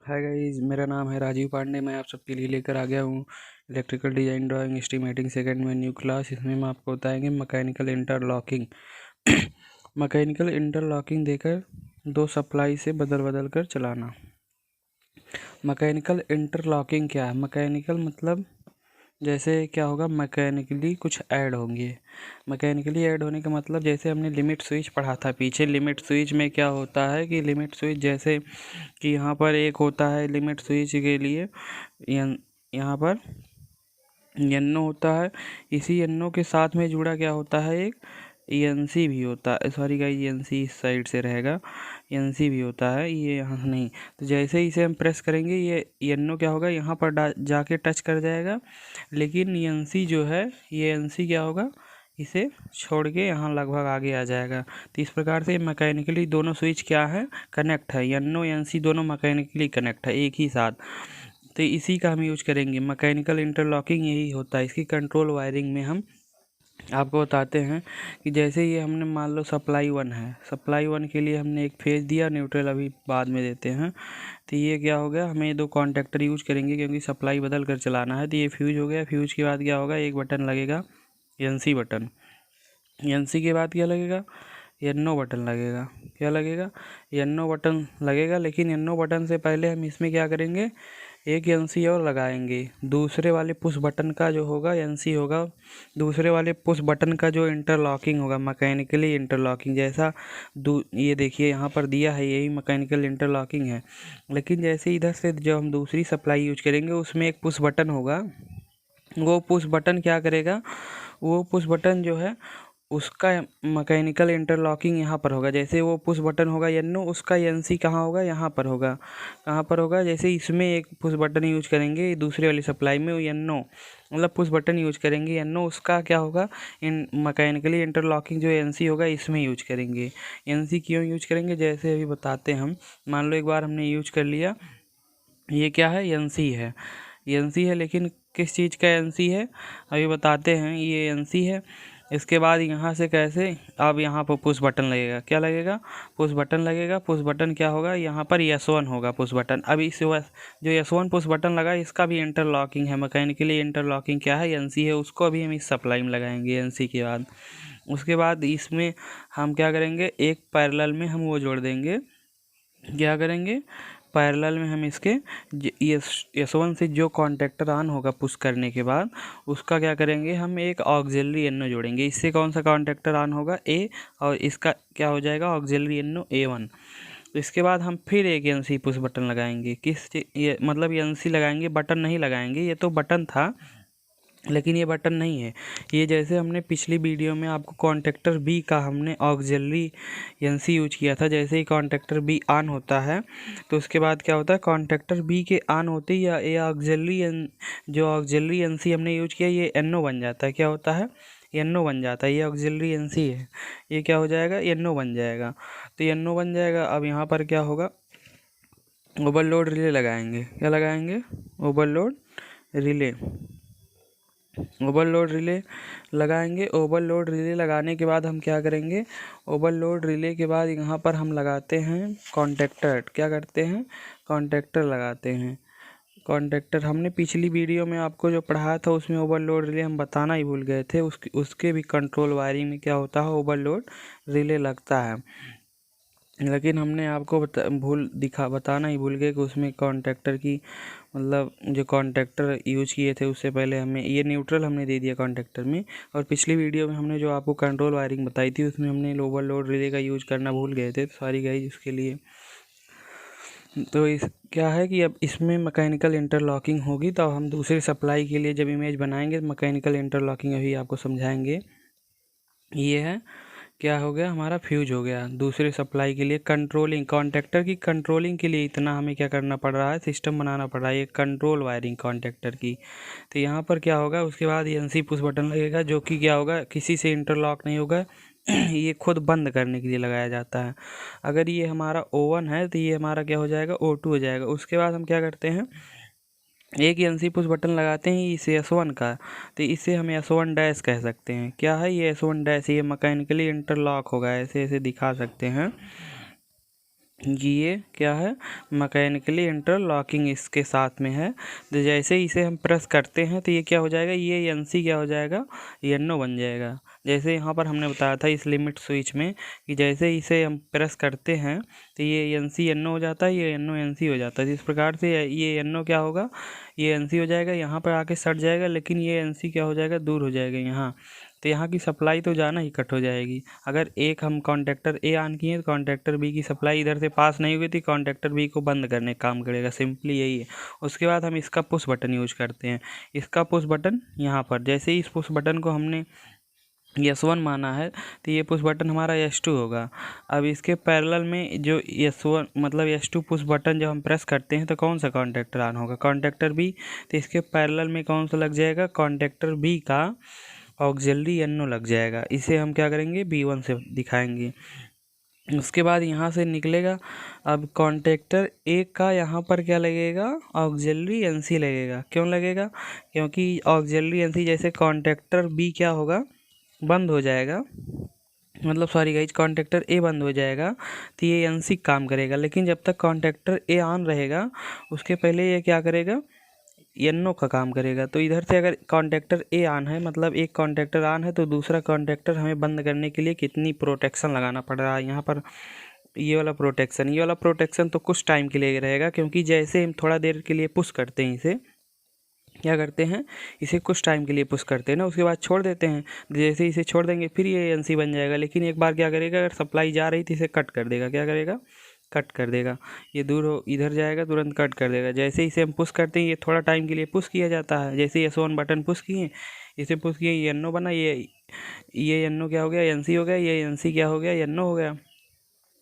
Hi guys, मेरा नाम है राजीव पांडे। मैं आप सबके लिए लेकर आ गया हूँ electrical design drawing estimating second में न्यू क्लास। इसमें हम आपको बताएंगे मैकेनिकल इंटरलॉकिंग। मैकेनिकल इंटरलॉकिंग देकर दो सप्लाई से बदल बदल कर चलाना। मैकेनिकल इंटरलॉकिंग क्या है? मैकेनिकल मतलब जैसे क्या होगा, मैकेनिकली कुछ ऐड होंगे। मैकेनिकली ऐड होने का मतलब जैसे हमने लिमिट स्विच पढ़ा था पीछे। लिमिट स्विच में क्या होता है कि लिमिट स्विच जैसे कि यहाँ पर एक होता है लिमिट स्विच के लिए यहाँ पर एनो होता है। इसी एनो के साथ में जुड़ा क्या होता है, एक एनसी भी होता है। सॉरी गाइस, एनसी इस साइड से रहेगा, एनसी भी होता है, ये यहाँ नहीं। तो जैसे ही इसे हम प्रेस करेंगे ये एनो क्या होगा, यहाँ पर जाके टच कर जाएगा। लेकिन एनसी जो है, ये एनसी क्या होगा, इसे छोड़ के यहाँ लगभग आगे आ जाएगा। तो इस प्रकार से मैकेनिकली दोनों स्विच क्या है, कनेक्ट है। एनो एनसी दोनों मैकेनिकली कनेक्ट है एक ही साथ। तो इसी का हम यूज करेंगे। मैकेनिकल इंटरलॉकिंग यही होता है। इसकी कंट्रोल वायरिंग में हम आपको बताते हैं कि जैसे ये हमने मान लो सप्लाई 1 है, सप्लाई 1 के लिए हमने एक फेज दिया, न्यूट्रल अभी बाद में देते हैं। तो ये क्या हो गया, हमें दो कॉन्टेक्टर यूज करेंगे क्योंकि सप्लाई बदल कर चलाना है। तो ये फ्यूज हो गया। फ्यूज के बाद क्या होगा, एक बटन लगेगा, एनसी बटन। एनसी के बाद क्या लगेगा, एनो बटन लगेगा। क्या लगेगा, एनो बटन लगेगा। लेकिन एनो बटन से पहले हम इसमें क्या करेंगे, एक एनसी और लगाएंगे। दूसरे वाले पुश बटन का जो होगा एनसी होगा, दूसरे वाले पुश बटन का जो इंटरलॉकिंग होगा, मैकेनिकली इंटरलॉकिंग। जैसा ये देखिए यहाँ पर दिया है, यही मैकेनिकल इंटरलॉकिंग है। लेकिन जैसे इधर से जो हम दूसरी सप्लाई यूज करेंगे उसमें एक पुश बटन होगा। वो पुश बटन क्या करेगा, वो पुश बटन जो है उसका मैकेनिकल इंटरलॉकिंग यहाँ पर होगा। जैसे वो पुश बटन होगा एनो, उसका एनसी कहाँ होगा, यहाँ पर होगा। कहाँ पर होगा, जैसे इसमें एक पुश बटन यूज करेंगे दूसरे वाली सप्लाई में, वो एनो मतलब पुश बटन यूज करेंगे एनो, उसका क्या होगा, इन मैकेनिकली इंटरलॉकिंग जो एनसी होगा इसमें यूज करेंगे। एनसी क्यों यूज करेंगे, जैसे अभी बताते हैं हम। मान लो एक बार हमने यूज कर लिया, ये क्या है, एनसी है। एनसी है, लेकिन किस चीज़ का एनसी है अभी बताते हैं। ये एनसी है। इसके बाद यहाँ से कैसे, अब यहाँ पर पुश बटन लगेगा। क्या लगेगा, पुश बटन लगेगा। पुश बटन क्या होगा, यहाँ पर S1 होगा पुश बटन। अब इस जो S1 पुश बटन लगा, इसका भी इंटरलॉकिंग है। मैकेनिकली इंटरलॉकिंग क्या है, एनसी है, उसको भी हम इस सप्लाई में लगाएंगे एनसी के बाद। उसके बाद इसमें हम क्या करेंगे, एक पैरेलल में हम वो जोड़ देंगे। क्या करेंगे, पैरेलल में हम इसके S1 से जो कॉन्टेक्टर ऑन होगा पुश करने के बाद, उसका क्या करेंगे, हम एक ऑक्सिलरी एनो जोड़ेंगे। इससे कौन सा कॉन्टेक्टर ऑन होगा, ए, और इसका क्या हो जाएगा, ऑक्सिलरी एनो A1। तो इसके बाद हम फिर एक एनसी पुश बटन लगाएंगे। ये मतलब एनसी लगाएंगे, बटन नहीं लगाएंगे। ये तो बटन था लेकिन ये बटन नहीं है। ये जैसे हमने पिछली वीडियो में आपको कॉन्टेक्टर बी का हमने ऑक्सिलरी एनसी यूज किया था। जैसे ही कॉन्टेक्टर बी ऑन होता है तो उसके बाद क्या होता है, कॉन्टेक्टर बी के ऑन होते ही ये ऑक्सिलरी जो ऑक्सिलरी एनसी हमने यूज किया, ये एनओ बन जाता है। क्या होता है, एनओ बन जाता है। ये ऑक्सिलरी एनसी है, ये क्या हो जाएगा, एनओ बन जाएगा। तो एनओ बन जाएगा। अब यहाँ पर क्या होगा, ओवरलोड रिले लगाएंगे। क्या लगाएंगे, ओवरलोड रिले। ओवरलोड रिले लगाएंगे। ओवरलोड रिले लगाने के बाद हम क्या करेंगे, ओवरलोड रिले के बाद यहाँ पर हम लगाते हैं कॉन्टेक्टर। क्या करते हैं, कॉन्टेक्टर लगाते हैं। कॉन्टेक्टर हमने पिछली वीडियो में आपको जो पढ़ाया था उसमें ओवरलोड रिले हम बताना ही भूल गए थे। उसके भी कंट्रोल वायरिंग में क्या होता है, ओवरलोड रिले लगता है। लेकिन हमने आपको बताना ही भूल गए कि उसमें कॉन्टेक्टर की मतलब जो कॉन्टेक्टर यूज किए थे उससे पहले हमें ये न्यूट्रल हमने दे दिया कॉन्टेक्टर में। और पिछली वीडियो में हमने जो आपको कंट्रोल वायरिंग बताई थी उसमें हमने ओवरलोड रिले का यूज करना भूल गए थे। सॉरी गाइस उसके लिए। तो इस क्या है कि अब इसमें मैकेनिकल इंटरलॉकिंग होगी तो हम दूसरी सप्लाई के लिए जब इमेज बनाएंगे तो मैकेनिकल इंटरलॉकिंग अभी आपको समझाएंगे। ये है, क्या हो गया, हमारा फ्यूज हो गया। दूसरे सप्लाई के लिए कंट्रोलिंग, कॉन्टेक्टर की कंट्रोलिंग के लिए इतना हमें क्या करना पड़ रहा है, सिस्टम बनाना पड़ रहा है, ये कंट्रोल वायरिंग कॉन्टेक्टर की। तो यहाँ पर क्या होगा, उसके बाद एनसी पुश बटन लगेगा जो कि क्या होगा, किसी से इंटरलॉक नहीं होगा। ये खुद बंद करने के लिए लगाया जाता है। अगर ये हमारा ओवन है तो ये हमारा क्या हो जाएगा, O2 हो जाएगा। उसके बाद हम क्या करते हैं, एक एनसी पुश बटन लगाते हैं इसे S1 का। तो इसे हम S1 डैश कह सकते हैं। क्या है ये S1 डैश, ये मैकेनिकली इंटरलॉक होगा, ऐसे ऐसे दिखा सकते हैं। ये क्या है, मैकेनिकली इंटरलॉकिंग इसके साथ में है। तो जैसे ही इसे हम प्रेस करते हैं तो ये क्या हो जाएगा, ये एनसी क्या हो जाएगा, एनओ बन जाएगा। जैसे यहाँ पर हमने बताया था इस लिमिट स्विच में कि जैसे इसे हम प्रेस करते हैं तो ये एनसी एनओ हो जाता है, ये एनओ एनसी हो जाता है। इस प्रकार से ये एनओ क्या होगा, ये एनसी हो जाएगा, यहाँ पर आके सट जाएगा, लेकिन ये एनसी क्या हो जाएगा, दूर हो जाएगा यहाँ। तो यहाँ की सप्लाई तो जाना ही कट हो जाएगी। अगर एक हम कॉन्टैक्टर ए ऑन किए तो कॉन्टैक्टर बी की सप्लाई इधर से पास नहीं हुई थी, कॉन्टैक्टर बी को बंद करने का काम करेगा, सिंपली यही है। उसके बाद हम इसका पुश बटन यूज करते हैं। इसका पुश बटन यहाँ पर, जैसे ही इस पुश बटन को हमने S1 माना है तो ये पुश बटन हमारा S2 होगा। अब इसके पैरेलल में जो S1 मतलब S2 पुश बटन जब हम प्रेस करते हैं तो कौन सा कॉन्टैक्टर ऑन होगा, कॉन्टैक्टर बी। तो इसके पैरेलल में कौन सा लग जाएगा, कॉन्टैक्टर बी का ऑक्सिलरी एनओ लग जाएगा। इसे हम क्या करेंगे, B1 से दिखाएंगे। उसके बाद यहाँ से निकलेगा, अब कॉन्टैक्टर ए का यहाँ पर क्या लगेगा, ऑक्सिलरी एनसी लगेगा। क्यों लगेगा, क्योंकि ऑक्सिलरी एनसी जैसे कॉन्टैक्टर बी क्या होगा, बंद हो जाएगा, मतलब सॉरी गाइज, कॉन्टैक्टर ए बंद हो जाएगा तो ये एनसी काम करेगा। लेकिन जब तक कॉन्टैक्टर ए ऑन रहेगा उसके पहले ये क्या करेगा, एनओ का काम करेगा। तो इधर से अगर कॉन्टैक्टर ए ऑन है, मतलब एक कॉन्टैक्टर ऑन है, तो दूसरा कॉन्टैक्टर हमें बंद करने के लिए कितनी प्रोटेक्शन लगाना पड़ रहा है यहाँ पर, ये वाला प्रोटेक्शन तो कुछ टाइम के लिए रहेगा। क्योंकि जैसे हम थोड़ा देर के लिए पुश करते हैं, इसे क्या करते हैं, इसे कुछ टाइम के लिए पुश करते हैं ना, उसके बाद छोड़ देते हैं। जैसे इसे छोड़ देंगे फिर ये एनसी बन जाएगा। लेकिन एक बार क्या करेगा, अगर सप्लाई जा रही थी इसे कट कर देगा, क्या करेगा, कट कर देगा। ये दूर हो इधर जाएगा, तुरंत कट कर देगा। जैसे इसे हम पुश करते हैं, ये थोड़ा टाइम के लिए पुश किया जाता है। जैसे S1 बटन पुश किए, इसे पुश किए, ये एनओ बना, ये एनओ क्या हो गया, एनसी हो गया, ये एनसी क्या हो गया, एनओ हो गया।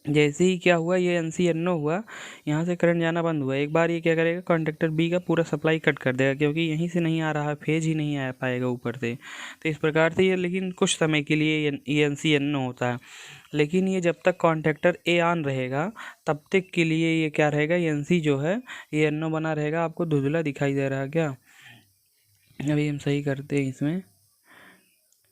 जैसे ही क्या हुआ, ये एनसी एनओ हुआ, यहाँ से करंट जाना बंद हुआ। एक बार ये क्या करेगा, कॉन्टैक्टर बी का पूरा सप्लाई कट कर देगा, क्योंकि यहीं से नहीं आ रहा है, फेज ही नहीं आ पाएगा ऊपर से। तो इस प्रकार से ये, लेकिन कुछ समय के लिए ये एनसी एनओ होता है। लेकिन ये जब तक कॉन्टैक्टर ए ऑन रहेगा तब तक के लिए ये क्या रहेगा, एनसी जो है ये एनओ बना रहेगा। आपको धुंधला दिखाई दे रहा है क्या, अभी हम सही करते हैं इसमें,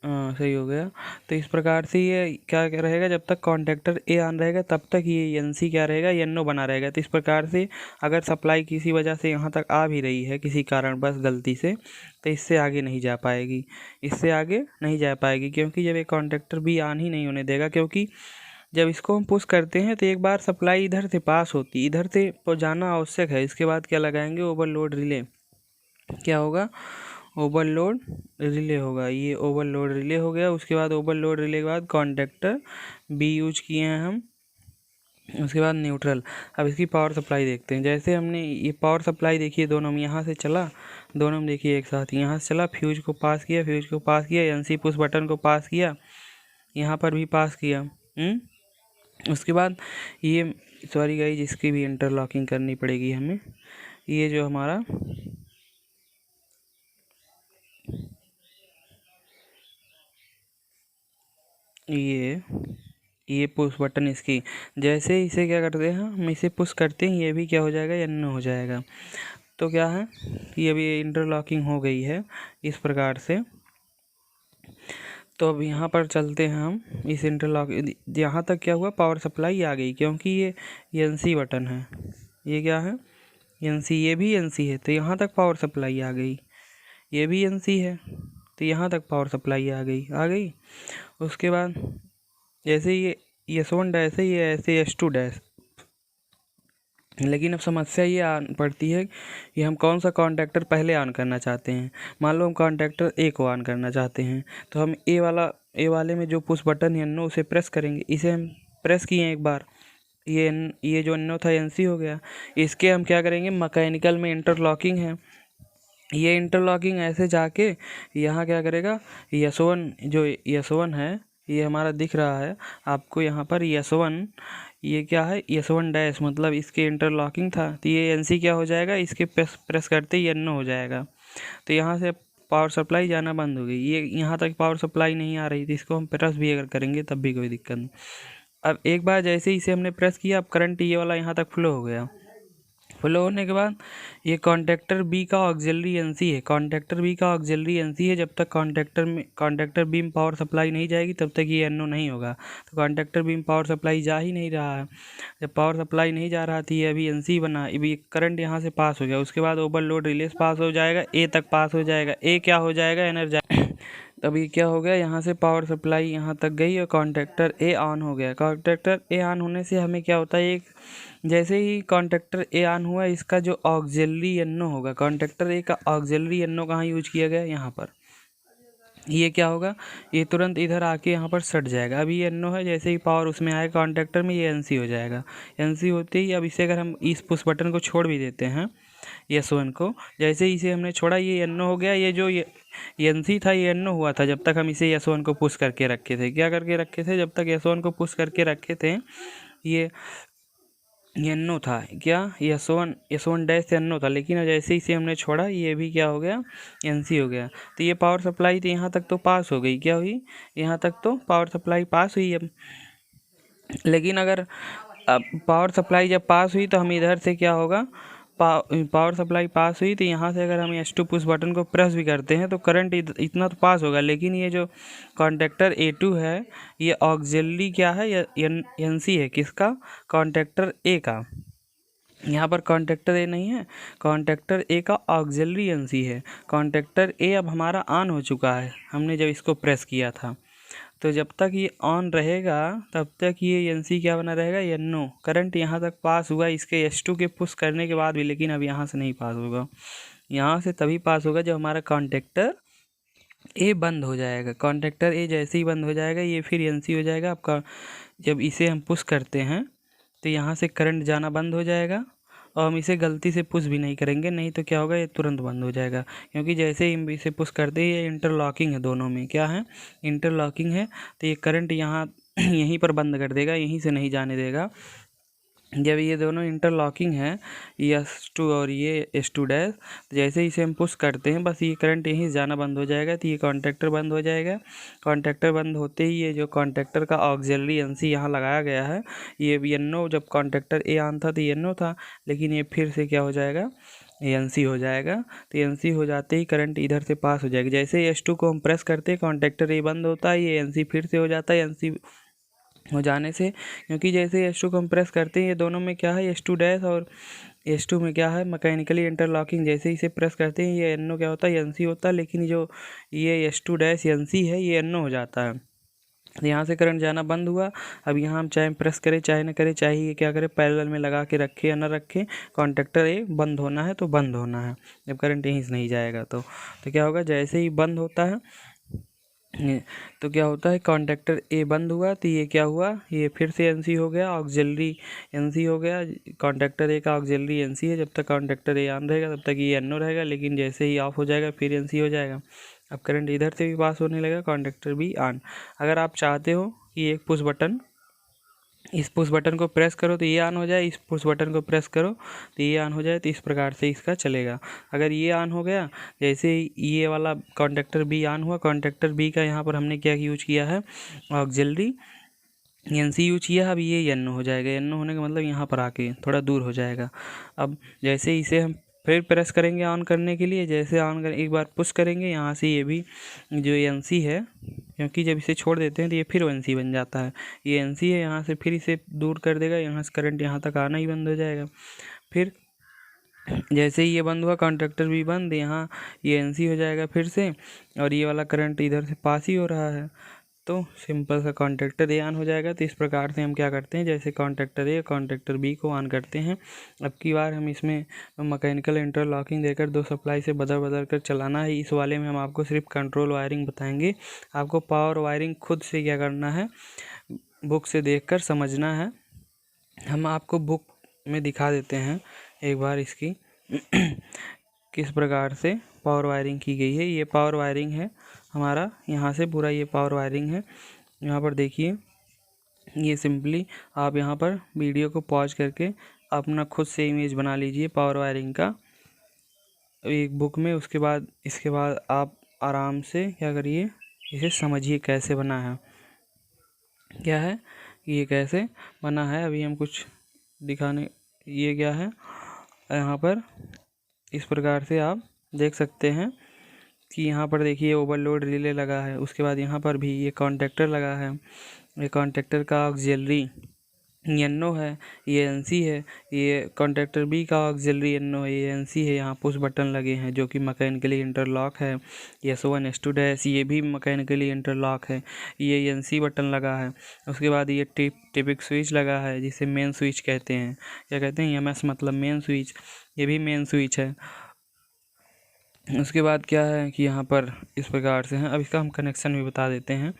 हाँ सही हो गया। तो इस प्रकार से ये क्या रहेगा, जब तक कॉन्टैक्टर ए ऑन रहेगा तब तक ये एनसी क्या रहेगा, एनओ बना रहेगा। तो इस प्रकार से अगर सप्लाई किसी वजह से यहाँ तक आ भी रही है किसी कारण बस गलती से, तो इससे आगे नहीं जा पाएगी, इससे आगे नहीं जा पाएगी। क्योंकि जब ये कॉन्टैक्टर भी ऑन ही नहीं होने देगा, क्योंकि जब इसको हम पुश करते हैं तो एक बार सप्लाई इधर से पास होती, इधर से जाना आवश्यक है। इसके बाद क्या लगाएंगे, ओवरलोड रिले, क्या होगा, ओवरलोड रिले होगा। ये ओवरलोड रिले हो गया। उसके बाद ओवरलोड रिले के बाद कॉन्टैक्टर बी यूज किए हैं हम। उसके बाद न्यूट्रल। अब इसकी पावर सप्लाई देखते हैं। जैसे हमने ये पावर सप्लाई देखी है, दोनों में यहाँ से चला, दोनों में देखिए एक साथ यहाँ से चला, फ्यूज को पास किया, फ्यूज को पास किया, एनसी पुश बटन को पास किया, यहाँ पर भी पास किया। उसके बाद ये सॉरी गाइस, इसकी भी इंटरलॉकिंग करनी पड़ेगी हमें। ये जो हमारा ये पुश बटन, इसकी जैसे इसे क्या करते हैं, हम इसे पुश करते हैं, ये भी क्या हो जाएगा, एनओ हो जाएगा। तो क्या है, ये अभी इंटरलॉकिंग हो गई है इस प्रकार से। तो अब यहाँ पर चलते हैं हम, इस इंटरलॉक यहाँ तक क्या हुआ, पावर सप्लाई आ गई, क्योंकि ये एनसी बटन है, ये क्या है, एनसी, ये भी एनसी है, तो यहाँ तक पावर सप्लाई आ गई। ये भी एनसी है तो यहाँ तक पावर सप्लाई आ गई। उसके बाद जैसे ये S1 डैश है, ये ऐसे S2 डैश। लेकिन अब समस्या ये पड़ती है कि हम कौन सा कॉन्टैक्टर पहले ऑन करना चाहते हैं। मान लो हम कॉन्टैक्टर ए को ऑन करना चाहते हैं, तो हम ए वाले में जो पुश बटन है नो, उसे प्रेस करेंगे। इसे हम प्रेस किए एक बार, ये जो नो था एनसी हो गया। इसके हम क्या करेंगे, मैकेनिकल में इंटरलॉकिंग है, ये इंटरलॉकिंग ऐसे जाके यहाँ क्या करेगा, S1 है, ये हमारा दिख रहा है आपको यहाँ पर S1, ये क्या है, S1 डैश, मतलब इसके इंटरलॉकिंग था। तो ये एनसी क्या हो जाएगा, इसके प्रेस करते ही एनओ हो जाएगा। तो यहाँ से पावर सप्लाई जाना बंद हो गई, ये यहाँ तक पावर सप्लाई नहीं आ रही थी। इसको हम प्रेस भी अगर करेंगे तब भी कोई दिक्कत नहीं। अब एक बार जैसे ही इसे हमने प्रेस किया, अब करंट ये वाला यहाँ तक फ्लो हो गया। फ्लो होने के बाद ये कॉन्टैक्टर बी का ऑक्सिलरी एनसी है, कॉन्टैक्टर बी का ऑक्सिलरी एनसी है। जब तक कॉन्टैक्टर बी में पावर सप्लाई नहीं जाएगी तब तक ये एनओ नहीं होगा। तो कॉन्टैक्टर बी में पावर सप्लाई जा ही नहीं रहा है। जब पावर सप्लाई नहीं जा रहा थी, ये अभी एनसी बना, अभी करंट यहाँ से पास हो गया, उसके बाद ओवरलोड रिलेस पास हो जाएगा, ए तक पास हो जाएगा, ए क्या हो जाएगा, एनर्जाइज। तभी क्या हो गया, यहाँ से पावर सप्लाई यहाँ तक गई और कॉन्टैक्टर ए ऑन हो गया। कॉन्टैक्टर ए ऑन होने से हमें क्या होता है, एक जैसे ही कॉन्टैक्टर ए ऑन हुआ, इसका जो ऑक्सिलरी एनओ होगा, कॉन्टैक्टर ए का ऑक्सिलरी एनओ कहाँ यूज किया गया, यहाँ पर। ये क्या होगा, ये तुरंत इधर आके यहाँ पर सट जाएगा। अभी ये एनओ है, जैसे ही पावर उसमें आएगा कॉन्टैक्टर में, ये एनसी हो जाएगा। एनसी होते ही अब इसे अगर हम इस पुश बटन को छोड़ भी देते हैं, S1 को, जैसे ही इसे हमने छोड़ा ये एनओ हो गया। ये जो ये एनसी था ये एनओ हुआ था जब तक हम इसे S1 को पुश करके रखे थे। क्या करके रखे थे, जब तक S1 को पुश करके रखे थे ये एनओ था, क्या S1 डैश एनओ था। लेकिन जैसे ही इसे हमने छोड़ा ये भी क्या हो गया, एनसी हो गया। तो ये पावर सप्लाई तो यहाँ तक तो पास हो गई, क्या हुई, यहाँ तक तो पावर सप्लाई पास हुई। अब लेकिन अगर अब पावर सप्लाई जब पास हुई तो हम इधर से क्या होगा, पावर सप्लाई पास हुई तो यहाँ से अगर हम S2 पुश बटन को प्रेस भी करते हैं तो करंट इतना तो पास होगा। लेकिन ये जो कॉन्टैक्टर A2 है ये ऑक्सिलरी क्या है, एनसी है, किसका, कॉन्टैक्टर ए का। यहाँ पर कॉन्टैक्टर ए नहीं है, कॉन्टैक्टर ए का ऑक्सिलरी एनसी है। कॉन्टैक्टर ए अब हमारा ऑन हो चुका है, हमने जब इसको प्रेस किया था। तो जब तक ये ऑन रहेगा तब तक ये एनसी क्या बना रहेगा, एनओ। करंट यहाँ तक पास हुआ इसके S2 के पुश करने के बाद भी, लेकिन अब यहाँ से नहीं पास होगा। यहाँ से तभी पास होगा जब हमारा कॉन्टैक्टर ए बंद हो जाएगा। कॉन्टैक्टर ए जैसे ही बंद हो जाएगा ये फिर एनसी हो जाएगा आपका। जब इसे हम पुश करते हैं तो यहाँ से करंट जाना बंद हो जाएगा और हम इसे गलती से पुश भी नहीं करेंगे, नहीं तो क्या होगा, ये तुरंत बंद हो जाएगा। क्योंकि जैसे ही हम इसे पुश करते हैं ये इंटरलॉकिंग है, दोनों में क्या है, इंटरलॉकिंग है। तो ये करंट यहाँ यहीं पर बंद कर देगा, यहीं से नहीं जाने देगा। जब ये दोनों इंटरलॉकिंग है, S2 और ये S2 डैश, तो जैसे ही इसे हम पुश करते हैं बस ये करंट यहीं से जाना बंद हो जाएगा। तो ये कॉन्टैक्टर बंद हो जाएगा। कॉन्टैक्टर बंद होते ही ये जो कॉन्टैक्टर का ऑक्सिलरी एनसी यहाँ लगाया गया है, ये एनओ, जब कॉन्टैक्टर ए ऑन था तो ये एनओ था, लेकिन ये फिर से क्या हो जाएगा, एनसी हो जाएगा। तो एनसी हो जाते ही करंट इधर से पास हो जाएगा। जैसे ही S2 को हम प्रेस करते हैं कॉन्टैक्टर ए बंद होता है, ये एनसी फिर से हो जाता है। एनसी हो जाने से, क्योंकि जैसे S2 को हम प्रेस करते हैं ये दोनों में क्या है, S2 डैश और S2 में क्या है, मैकेनिकली इंटरलॉकिंग। जैसे ही इसे प्रेस करते हैं ये एनओ क्या होता है, एनसी होता है। लेकिन जो ये S2 डैश एनसी है ये एनओ हो जाता है। यहाँ से करंट जाना बंद हुआ। अब यहाँ हम चाहे प्रेस करें चाहे न करें, चाहे ये क्या करें, पैरेलल में लगा के रखें या ना रखें, कॉन्टैक्टर ए बंद होना है तो बंद होना है। जब करंट यहीं से नहीं जाएगा तो क्या होगा, जैसे ही बंद होता है तो क्या होता है, कॉन्टैक्टर ए बंद हुआ तो ये क्या हुआ, ये फिर से एनसी हो गया, ऑक्सिलरी एनसी हो गया। कॉन्टैक्टर ए का ऑक्सिलरी एनसी है, जब तक कॉन्टैक्टर ए ऑन रहेगा तब तक ये एनओ रहेगा। लेकिन जैसे ही ऑफ हो जाएगा फिर एनसी हो जाएगा। अब करंट इधर से भी पास होने लगेगा, कॉन्टैक्टर भी ऑन। अगर आप चाहते हो कि एक पुश बटन, इस पुश बटन को प्रेस करो तो ये ऑन हो जाए, इस पुश बटन को प्रेस करो तो ये ऑन हो जाए, तो इस प्रकार से इसका चलेगा। अगर ये ऑन हो गया, जैसे ये वाला कॉन्टैक्टर बी ऑन हुआ, कॉन्टैक्टर बी का यहाँ पर हमने क्या यूज किया है, ऑक्सिलरी एनसी यूज किया है। अब ये एनओ हो जाएगा, एनओ होने का मतलब यहाँ पर आके थोड़ा दूर हो जाएगा। अब जैसे इसे हम फिर प्रेस करेंगे ऑन करने के लिए, जैसे ऑन कर एक बार पुश करेंगे यहाँ से, ये भी जो एनसी है, क्योंकि जब इसे छोड़ देते हैं तो ये फिर एनसी बन जाता है। ये एनसी है, यहाँ से फिर इसे दूर कर देगा, यहाँ से करंट यहाँ तक आना ही बंद हो जाएगा। फिर जैसे ही ये बंद हुआ, कॉन्टैक्टर भी बंद, यहाँ ये एनसी हो जाएगा फिर से, और ये वाला करंट इधर से पास ही हो रहा है, तो सिंपल सा कॉन्टैक्टर ए ऑन हो जाएगा। तो इस प्रकार से हम क्या करते हैं, जैसे कॉन्टैक्टर ए कॉन्टैक्टर बी को ऑन करते हैं। अब की बार हम इसमें मैकेनिकल इंटरलॉकिंग देकर दो सप्लाई से बदल बदल कर चलाना है। इस वाले में हम आपको सिर्फ कंट्रोल वायरिंग बताएंगे। आपको पावर वायरिंग खुद से क्या करना है, बुक से देखकर समझना है। हम आपको बुक में दिखा देते हैं एक बार इसकी किस प्रकार से पावर वायरिंग की गई है। ये पावर वायरिंग है हमारा, यहाँ से पूरा ये पावर वायरिंग है। यहाँ पर देखिए, ये सिंपली आप यहाँ पर वीडियो को पॉज करके अपना खुद से इमेज बना लीजिए पावर वायरिंग का एक बुक में। उसके बाद इसके बाद आप आराम से क्या करिए, इसे समझिए कैसे बना है, क्या है ये कैसे बना है। अभी हम कुछ दिखाने, ये क्या है, यहाँ पर इस प्रकार से आप देख सकते हैं कि यहाँ पर देखिए ओवरलोड रिले लगा है। उसके बाद यहाँ पर भी ये कॉन्टेक्टर लगा है। ये कॉन्टेक्टर का ऑक्सिलरी एनो है, ये एनसी है। ये कॉन्टेक्टर बी का ऑक्सिलरी एनो है, ये एनसी है। यहाँ पुश बटन लगे हैं जो कि मैकेनिकली इंटरलॉक है। S1 S2 डैश ये भी मैकेनिकली इंटरलॉक है। ये एनसी बटन लगा है। उसके बाद ये टिपिक स्विच लगा है जिसे मेन स्विच कहते हैं। क्या कहते हैं? एमएस मतलब मेन स्विच। ये भी मेन स्विच है। उसके बाद क्या है कि यहाँ पर इस प्रकार से है। अब इसका हम कनेक्शन भी बता देते हैं।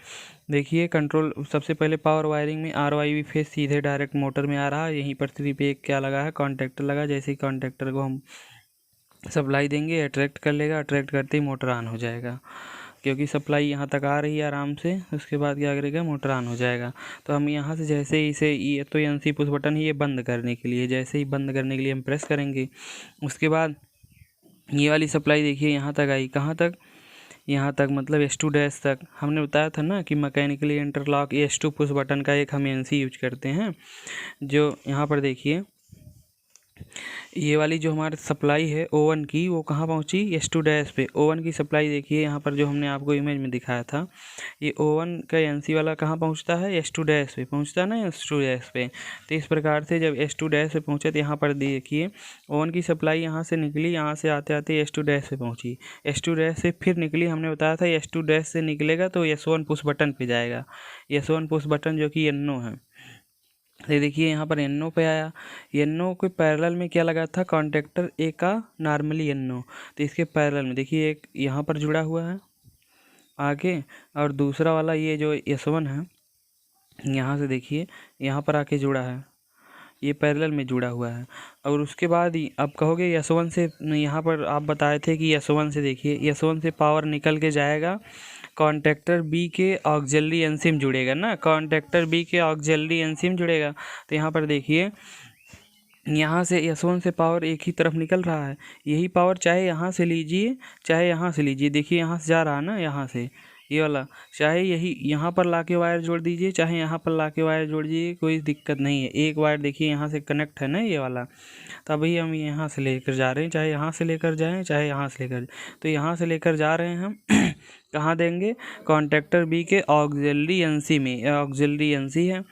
देखिए कंट्रोल, सबसे पहले पावर वायरिंग में RYV फेस सीधे डायरेक्ट मोटर में आ रहा है। यहीं पर 3 पे एक क्या लगा है, कॉन्टेक्टर लगा। जैसे ही कॉन्टेक्टर को हम सप्लाई देंगे अट्रैक्ट कर लेगा। अट्रैक्ट करते ही मोटर ऑन हो जाएगा, क्योंकि सप्लाई यहाँ तक आ रही है आराम से। उसके बाद क्या करेगा, मोटर ऑन हो जाएगा। तो हम यहाँ से जैसे ही इसे, ये तो एनसी पुश बटन ही ये बंद करने के लिए, जैसे ही बंद करने के लिए हम प्रेस करेंगे। उसके बाद ये वाली सप्लाई देखिए यहाँ तक आई। कहाँ तक? यहाँ तक, मतलब S2 डैश तक। हमने बताया था ना कि mechanically interlock S2 push button का एक हम एनसी यूज करते हैं। जो यहाँ पर देखिए ये वाली जो हमारी सप्लाई है ओवन की, वो कहाँ पहुँची? S2 डैश पे। ओवन की सप्लाई देखिए यहाँ पर जो हमने आपको इमेज में दिखाया था, ये ओवन का एनसी वाला कहाँ पहुँचता है? S2 डैश पे पहुँचता है ना, S2 डैश पे। तो इस प्रकार से जब S2 डैश पे पहुँचे तो यहाँ पर देखिए ओवन की सप्लाई यहाँ से निकली, यहाँ से आते आते S2 डैश पे पहुँची। S2 डैश से फिर निकली, हमने बताया था S2 डैश से निकलेगा तो S1 पुश बटन पे जाएगा। S1 पुश बटन जो कि एनो है। ये देखिए यहाँ पर एनो पे आया। एनो के पैरेलल में क्या लगा था? कॉन्टेक्टर ए का नॉर्मली एनो। तो इसके पैरेलल में देखिए एक यहाँ पर जुड़ा हुआ है आगे, और दूसरा वाला ये जो S1 है यहाँ से देखिए यहाँ पर आके जुड़ा है, ये पैरेलल में जुड़ा हुआ है। और उसके बाद अब कहोगे S1 से, यहाँ पर आप बताए थे कि S1 से, देखिए S1 से पावर निकल के जाएगा, कॉन्टेक्टर बी के ऑक्सिलरी एनसी में जुड़ेगा ना, कॉन्टेक्टर बी के ऑक्सिलरी एनसी में जुड़ेगा। तो यहाँ पर देखिए यहाँ से S1 से पावर एक ही तरफ निकल रहा है। यही पावर चाहे यहाँ से लीजिए चाहे यहाँ से लीजिए, देखिए यहाँ से जा रहा है ना, यहाँ से ये वाला, चाहे यही यहाँ पर लाके वायर जोड़ दीजिए चाहे यहाँ पर लाके वायर जोड़ दीजिए, कोई दिक्कत नहीं है। एक वायर देखिए यहाँ से कनेक्ट है ना ये वाला, तभी हम यहाँ से लेकर जा रहे हैं, चाहे यहाँ से लेकर जाएं चाहे यहाँ से लेकर, तो यहाँ से लेकर जा रहे हैं हम कहाँ देंगे? कॉन्टेक्टर बी के ऑक्सिलरी एनसी में। ऑक्सिलरी एनसी है,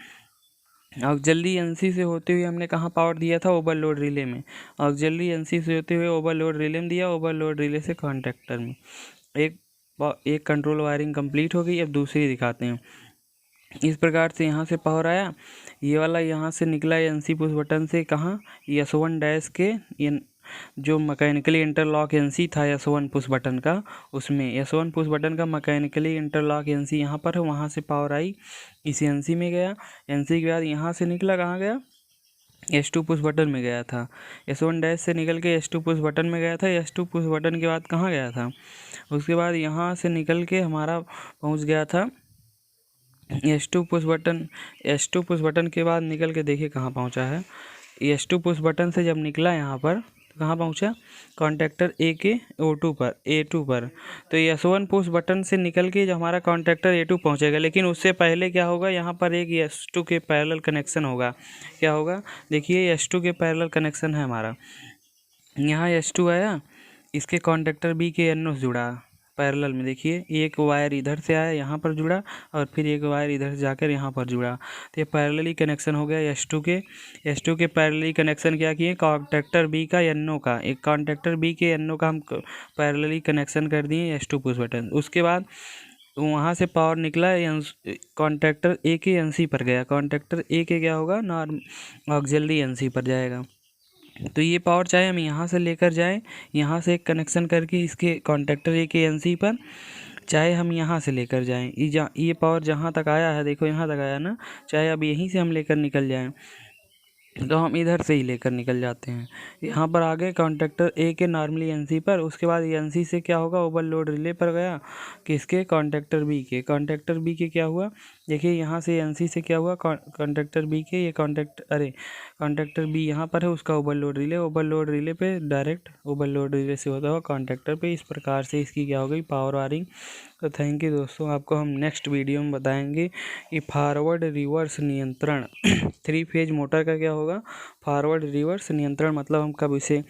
ऑक्सिलरी एनसी से होते हुए हमने कहाँ पावर दिया था? ओवरलोड रिले में। ऑक्सिलरी एनसी से होते हुए ओवरलोड रिले में दिया, ओवरलोड रिले से कॉन्टेक्टर में। एक कंट्रोल वायरिंग कंप्लीट हो गई। अब दूसरी दिखाते हैं। इस प्रकार से यहाँ से पावर आया, ये वाला यहाँ से निकला एनसी पुश बटन से, कहाँ? S1 डैश के जो मैकेनिकली इंटरलॉक एनसी था S1 पुश बटन का, उसमें S1 पुश बटन का मैकेनिकली इंटरलॉक एनसी यहाँ पर है, वहाँ से पावर आई, इस एनसी में गया। एनसी के बाद यहाँ से निकला, कहाँ गया? S2 पुश बटन में गया था। S1 डैश से निकल के S2 पुश बटन में गया था। S2 पुश बटन के बाद कहाँ गया था? उसके बाद यहाँ से निकल के हमारा पहुँच गया था S2 push button. S2 push button के बाद निकल के देखिए कहाँ पहुँचा है। S2 पुश बटन से जब निकला यहाँ पर तो कहाँ पहुँचा? कॉन्टेक्टर ए के O2 पर, A2 पर। तो S1 पुश बटन से निकल के जो हमारा कॉन्टेक्टर A2 पहुँचेगा, लेकिन उससे पहले क्या होगा? यहाँ पर एक S2 के पैरेलल कनेक्शन होगा। क्या होगा? देखिए S2 के पैरेलल कनेक्शन है हमारा। यहाँ S2 आया, इसके कॉन्टेक्टर बी के एनो से जुड़ा पैरेलल में। देखिए एक वायर इधर से आया यहाँ पर जुड़ा, और फिर एक वायर इधर से जाकर यहाँ पर जुड़ा। तो ये पैरेलली कनेक्शन हो गया S2 के पैरेलली कनेक्शन क्या किए? कॉन्टेक्टर बी का एनो का, एक कॉन्टेक्टर बी के एनो का हम पैरेलली कनेक्शन कर दिए S2 पुश बटन। उसके बाद वहाँ से पावर निकला कॉन्टेक्टर ए के एनसी पर गया। कॉन्टेक्टर ए के क्या होगा? नॉर्मल ऑक्सिलरी एनसी पर जाएगा। तो ये पावर चाहे हम यहाँ से लेकर जाएं, यहाँ से एक कनेक्शन करके इसके कॉन्टेक्टर ए के एनसी पर, चाहे हम यहाँ से लेकर जाएं, ये पावर जहाँ तक आया है, देखो यहाँ तक आया ना, चाहे अब यहीं से हम लेकर निकल जाएं तो हम इधर से ही लेकर निकल जाते हैं। यहाँ पर आ गए कॉन्टेक्टर ए के नॉर्मली एनसी पर। उसके बाद एनसी से क्या होगा? ओवरलोड रिले पर गया, किसके? कॉन्टेक्टर बी के। कॉन्टेक्टर बी के क्या हुआ? देखिए यहाँ से एनसी से क्या हुआ, कॉन्ट्रैक्टर बी के ये कॉन्ट्रैक्टर बी यहाँ पर है, उसका ओवरलोड रिले पे डायरेक्ट ओवरलोड रिले से होता हुआ कॉन्ट्रैक्टर पे। इस प्रकार से इसकी क्या हो गई, पावर वायरिंग। तो थैंक यू दोस्तों, आपको हम नेक्स्ट वीडियो में बताएंगे कि फॉरवर्ड रिवर्स नियंत्रण 3 फेज मोटर का क्या होगा, फॉरवर्ड रिवर्स नियंत्रण। मतलब हम कब इसे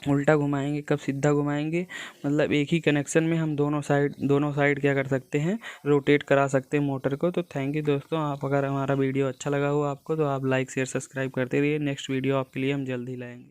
उल्टा घुमाएंगे, कब सीधा घुमाएंगे, मतलब एक ही कनेक्शन में हम दोनों साइड क्या कर सकते हैं, रोटेट करा सकते हैं मोटर को। तो थैंक यू दोस्तों, आप अगर हमारा वीडियो अच्छा लगा हो आपको तो आप लाइक शेयर सब्सक्राइब करते रहिए। नेक्स्ट वीडियो आपके लिए हम जल्दी लाएंगे।